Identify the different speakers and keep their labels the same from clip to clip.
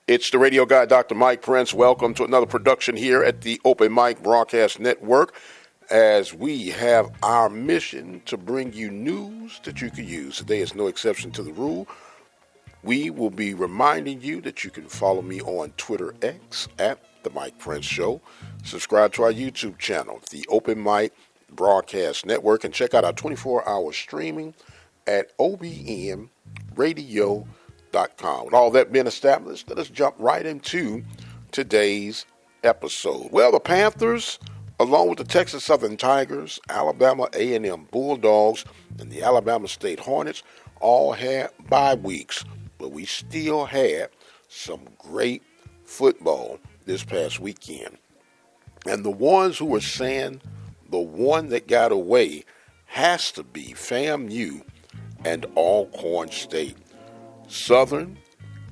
Speaker 1: It's the radio guy, Dr. Mike Prince. Welcome to another production here at the Open Mic Broadcast Network, as we have our mission to bring you news that you can use. Today is no exception to the rule. We will be reminding you that you can follow me on Twitter X at The Mike Prince Show. Subscribe to our YouTube channel, the Open Mic Broadcast Network, and check out our 24-hour streaming at obnradio.com. With all that being established, let us jump right into today's episode. Well, the Panthers, along with the Texas Southern Tigers, Alabama A&M Bulldogs, and the Alabama State Hornets, all had bye weeks, but we still had some great football this past weekend. And the ones who were saying the one that got away has to be FAMU and Alcorn State. Southern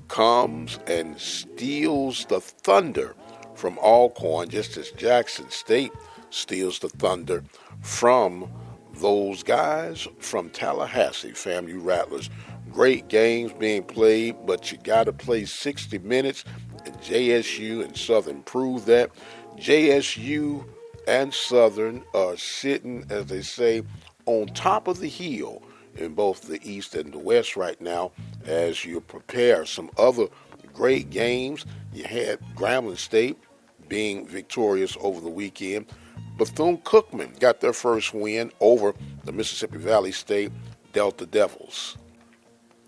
Speaker 1: comes and steals the thunder from Alcorn, just as Jackson State steals the thunder from those guys from Tallahassee, FAMU Rattlers. Great games being played, but you got to play 60 minutes, and JSU and Southern proved that. JSU and Southern are sitting, as they say, on top of the hill in both the East and the West right now as you prepare some other great games. You had Grambling State being victorious over the weekend. Bethune-Cookman got their first win over the Mississippi Valley State Delta Devils.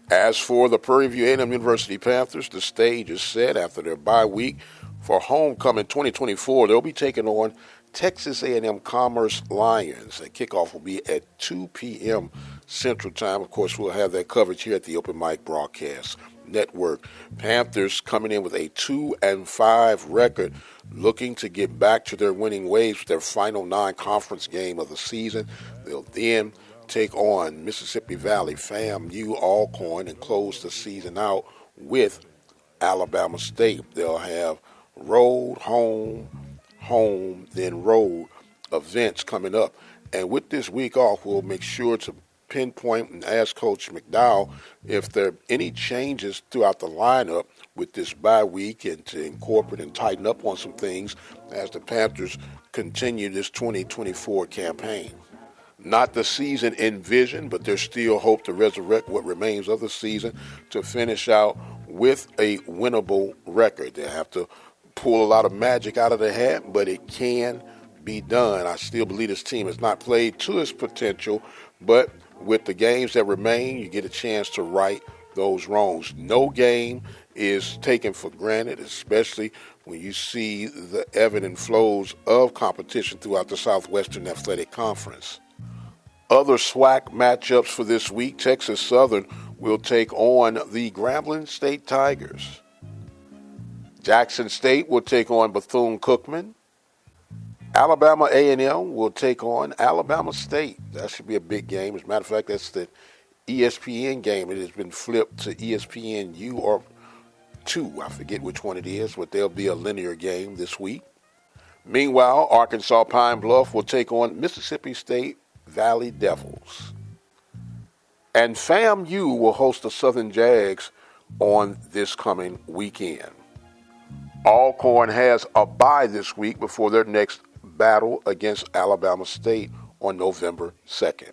Speaker 1: As for the Prairie View A&M University Panthers, the stage is set after their bye week for homecoming 2024. They'll be taking on Texas A&M Commerce Lions. The kickoff will be at 2 p.m. Central Time. Of course, we'll have that coverage here at the Open Mic Broadcast Network. Panthers coming in with a 2-5 record, looking to get back to their winning ways with their final non-conference game of the season. They'll then take on Mississippi Valley, FAMU, Alcorn, and close the season out with Alabama State. They'll have road, home, then road events coming up. And with this week off, we'll make sure to pinpoint and ask Coach McDowell if there are any changes throughout the lineup with this bye week, and to incorporate and tighten up on some things as the Panthers continue this 2024 campaign. Not the season envisioned, but there's still hope to resurrect what remains of the season to finish out with a winnable record. They have to pull a lot of magic out of the hat, but it can be done. I still believe this team has not played to its potential, but with the games that remain, you get a chance to right those wrongs. No game is taken for granted, especially when you see the ebb and flows of competition throughout the Southwestern Athletic Conference. Other SWAC matchups for this week: Texas Southern will take on the Grambling State Tigers. Jackson State will take on Bethune-Cookman. Alabama A&M will take on Alabama State. That should be a big game. As a matter of fact, that's the ESPN game. It has been flipped to ESPNU or 2. I forget which one it is, but there'll be a linear game this week. Meanwhile, Arkansas Pine Bluff will take on Mississippi State Valley Devils. And FAMU will host the Southern Jags on this coming weekend. Alcorn has a bye this week before their next battle against Alabama State on November 2nd.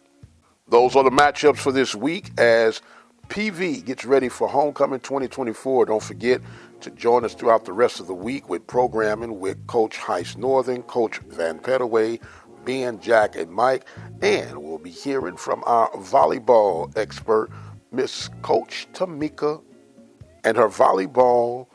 Speaker 1: Those are the matchups for this week as PV gets ready for Homecoming 2024. Don't forget to join us throughout the rest of the week with programming with Coach Heist Northern, Coach Van Pettaway, Ben, Jack, and Mike. And we'll be hearing from our volleyball expert, Miss Coach Tamika, and her volleyball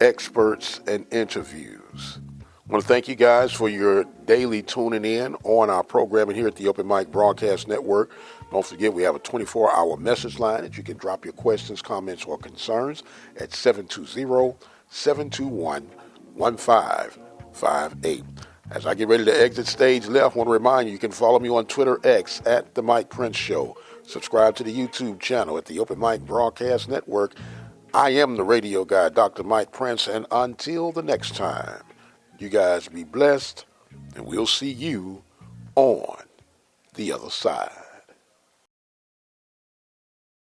Speaker 1: experts and interviews. I want to thank you guys for your daily tuning in on our programming here at the Open Mic Broadcast Network. Don't forget, we have a 24-hour message line that you can drop your questions, comments, or concerns at 720-721-1558. As I get ready to exit stage left, I want to remind you, you can follow me on Twitter X at The Mike Prince Show. Subscribe to the YouTube channel at the Open Mic Broadcast Network. I am the radio guy, Dr. Mike Prince, and until the next time, you guys be blessed, and we'll see you on the other side.